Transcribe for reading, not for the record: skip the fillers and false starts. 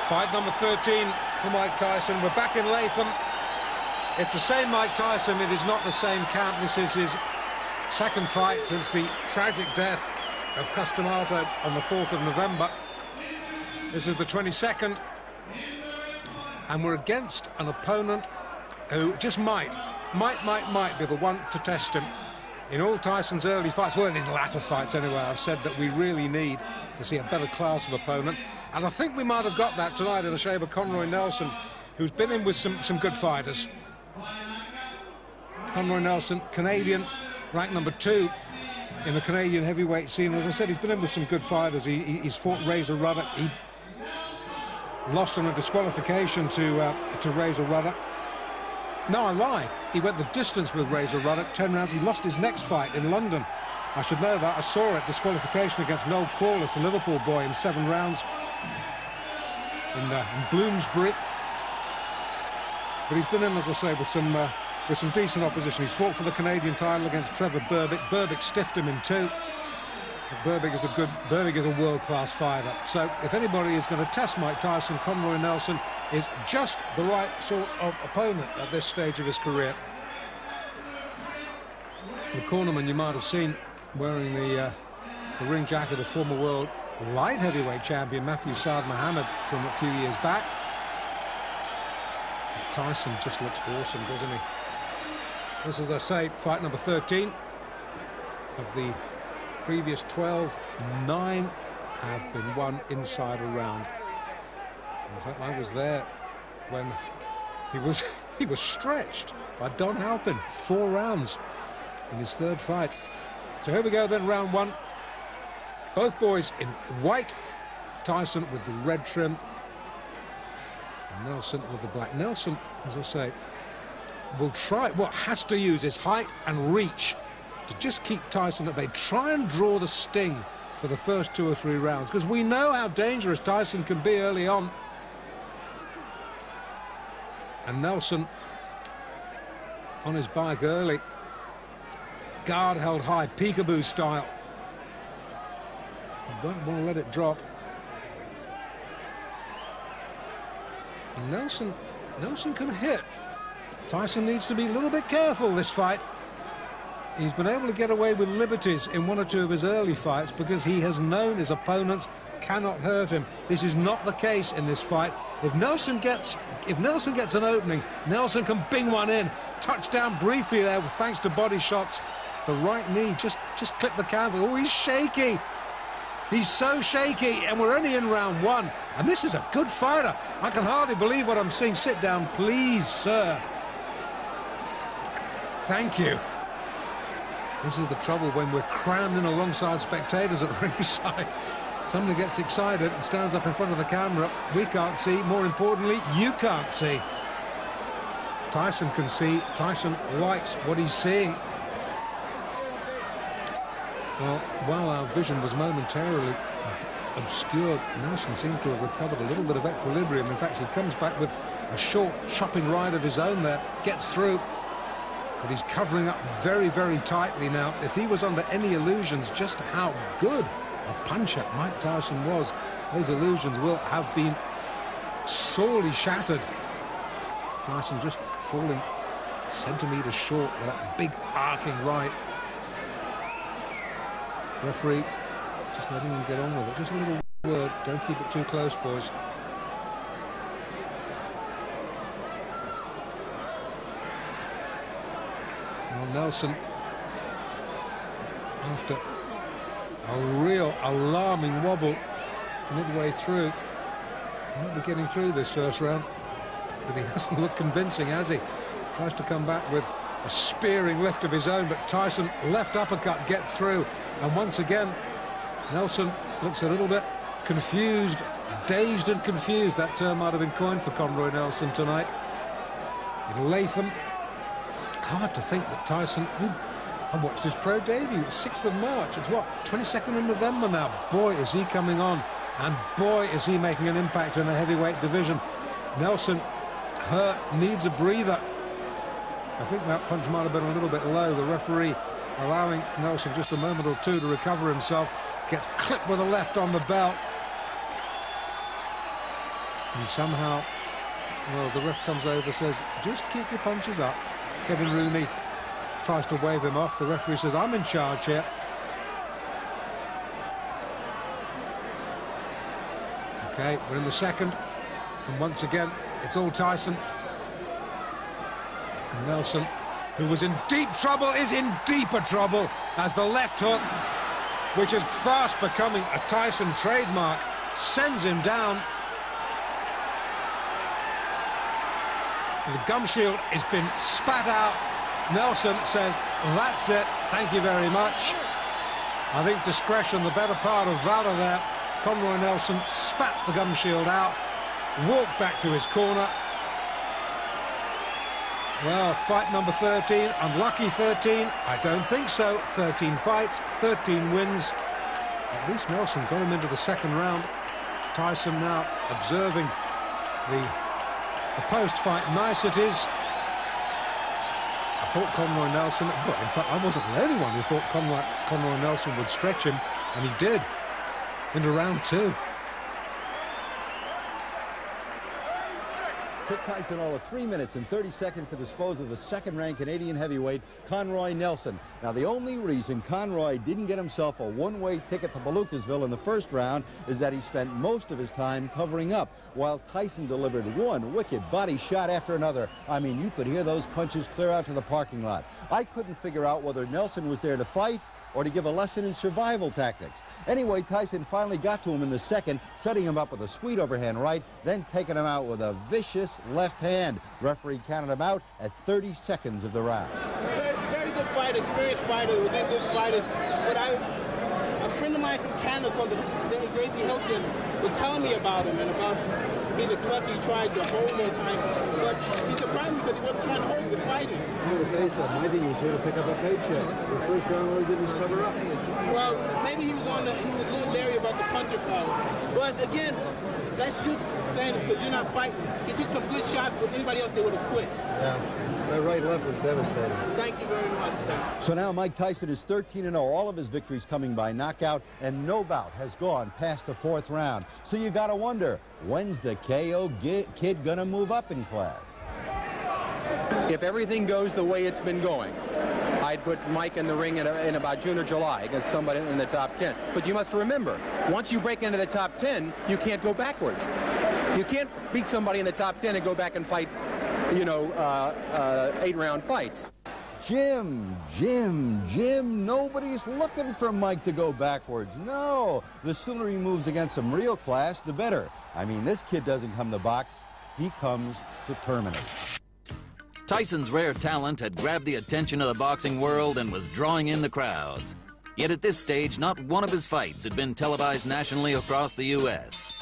Fight number 13 for Mike Tyson. We're back in Latham. It's the same Mike Tyson. It is not the same camp. This is his second fight since the tragic death of Customato on the 4th of November. This is the 22nd. And we're against an opponent who just might be the one to test him. In all Tyson's early fights, well, in his latter fights anyway, I've said that we really need to see a better class of opponent. And I think we might have got that tonight in the shape of Conroy Nelson, who's been in with some good fighters. Conroy Nelson, Canadian, ranked number 2 in the Canadian heavyweight scene. As I said, he's been in with some good fighters. He's fought Razor Ruddock. He lost on a disqualification to Razor Ruddock. No, I lie. He went the distance with Razor Ruddock, 10 rounds. He lost his next fight in London. I should know that. I saw it. Disqualification against Noel Corliss, the Liverpool boy, in 7 rounds in Bloomsbury. But he's been in, as I say, with some decent opposition. He's fought for the Canadian title against Trevor Berbick. Berbick stiffed him in 2. Berbick is a world-class fighter. So if anybody is going to test Mike Tyson, Conroy Nelson is just the right sort of opponent at this stage of his career. The cornerman you might have seen wearing the ring jacket of former world light heavyweight champion Matthew Saad Mohammed from a few years back. Tyson just looks awesome, doesn't he? This is, as I say, fight number 13 of the previous 12. 9 have been won inside a round. In fact, I was there when he was stretched by Don Halpin. 4 rounds in his 3rd fight. So here we go then, round 1. Both boys in white. Tyson with the red trim, and Nelson with the black. Nelson, as I say, will try, has to use his height and reach to just keep Tyson at bay. Try and draw the sting for the first 2 or 3 rounds, because we know how dangerous Tyson can be early on. And Nelson on his bike early. Guard held high, peekaboo style. You don't want to let it drop. And Nelson can hit. Tyson needs to be a little bit careful this fight. He's been able to get away with liberties in 1 or 2 of his early fights because he has known his opponents cannot hurt him. This is not the case in this fight. If Nelson gets an opening, Nelson can bing one in. Touchdown briefly there, thanks to body shots. The right knee just clipped the canvas. Oh, he's shaky. He's so shaky, and we're only in round 1. And this is a good fighter. I can hardly believe what I'm seeing. Sit down, please, sir. Thank you. This is the trouble when we're crammed in alongside spectators at ringside. Somebody gets excited and stands up in front of the camera. We can't see. More importantly, you can't see. Tyson can see. Tyson likes what he's seeing. Well, while our vision was momentarily obscured, Nelson seems to have recovered a little bit of equilibrium. In fact, he comes back with a short chopping right of his own there, gets through. But he's covering up very, very tightly now. If he was under any illusions just how good a puncher Mike Tyson was, those illusions will have been sorely shattered. Tyson just falling centimetres short with that big arcing right. Referee just letting him get on with it. Just a little word, don't keep it too close, boys. Well, Nelson, after a real alarming wobble midway through, he might be getting through this first round, but he hasn't looked convincing, has he? Tries to come back with a spearing lift of his own, but Tyson left uppercut gets through, and once again Nelson looks a little bit confused, dazed and confused. That term might have been coined for Conroy Nelson tonight in Latham. Hard to think that Tyson, I watched his pro debut, 6th of March, it's what, 22nd of November now. Boy, is he coming on, and boy, is he making an impact in the heavyweight division. Nelson hurt, needs a breather. I think that punch might have been a little bit low. The referee allowing Nelson just a moment or 2 to recover himself. Gets clipped with a left on the belt. And somehow, well, the ref comes over, says, just keep your punches up. Kevin Rooney tries to wave him off. The referee says, I'm in charge here. Okay, we're in the second. And once again, it's all Tyson. And Nelson, who was in deep trouble, is in deeper trouble as the left hook, which is fast becoming a Tyson trademark, sends him down. The gum shield has been spat out. Nelson says, that's it, thank you very much. I think discretion, the better part of valor there. Conroy Nelson spat the gum shield out, walked back to his corner. Well, fight number 13, unlucky 13, I don't think so. 13 fights, 13 wins. At least Nelson got him into the second round. Tyson now observing the post-fight niceties. I thought Conroy Nelson, well, in fact, I wasn't the only one who thought Conroy Nelson would stretch him, and he did, into round 2. Took Tyson all of 3 minutes and 30 seconds to dispose of the second-ranked Canadian heavyweight, Conroy Nelson. Now, the only reason Conroy didn't get himself a one-way ticket to Palookasville in the first round is that he spent most of his time covering up, while Tyson delivered one wicked body shot after another. I mean, you could hear those punches clear out to the parking lot. I couldn't figure out whether Nelson was there to fight or to give a lesson in survival tactics. Anyway, Tyson finally got to him in the second, setting him up with a sweet overhand right, then taking him out with a vicious left hand. Referee counted him out at 30 seconds of the round. Very good fighter, experienced fighter, within good fighters. But a friend of mine from Canada called Davey Hilton was telling me about him and about being the clutch he tried the whole time. But he surprised me because he wasn't trying to hold, he was fighting. Okay, so I think he was here to pick up a paycheck. The first round, all he did was cover up. Well, maybe he was a little leery about the puncher power. But again, that's you saying because you're not fighting. He took some good shots, but anybody else, they would have quit. Yeah, that right left was devastating. Thank you very much, sir. So now Mike Tyson is 13-0, all of his victories coming by knockout, and no bout has gone past the 4th round. So you gotta wonder, when's the KO kid gonna move up in class? If everything goes the way it's been going, I'd put Mike in the ring in about June or July against somebody in the top 10. But you must remember, once you break into the top 10, you can't go backwards. You can't beat somebody in the top 10 and go back and fight, you know, 8-round fights. Jim, nobody's looking for Mike to go backwards. No, the sooner he moves against some real class, the better. I mean, this kid doesn't come to box, he comes to terminate. Tyson's rare talent had grabbed the attention of the boxing world and was drawing in the crowds. Yet at this stage, not one of his fights had been televised nationally across the U.S.